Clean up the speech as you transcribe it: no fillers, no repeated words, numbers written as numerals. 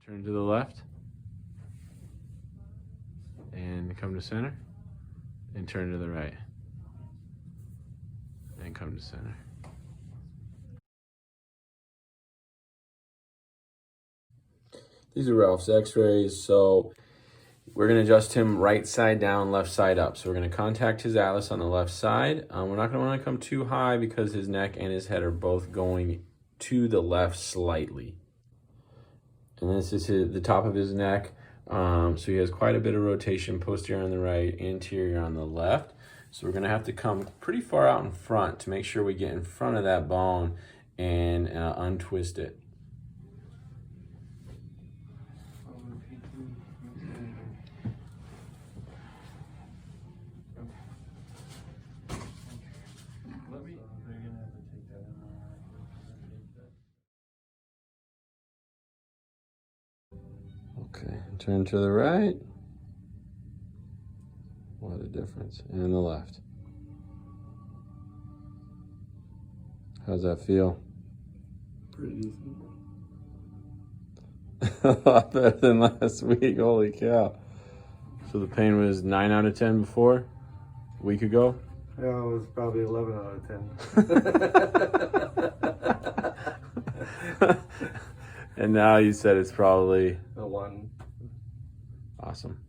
Turn to the left. And come to center. And turn to the right. And come to center. These are Ralph's x-rays, so we're going to adjust him right side down, left side up. So we're going to contact his atlas on the left side. We're not going to want to come too high because his neck and his head are both going to the left slightly. And this is the top of his neck. So he has quite a bit of rotation, posterior on the right, anterior on the left. So we're going to have to come pretty far out in front to make sure we get in front of that bone and untwist it. Okay, turn to the right. What a difference. And the left. How's that feel? Pretty decent. A lot better than last week. Holy cow. So the pain was 9 out of 10 before? A week ago? Yeah, it was probably 11 out of 10. And now you said it's probably A 1. Awesome.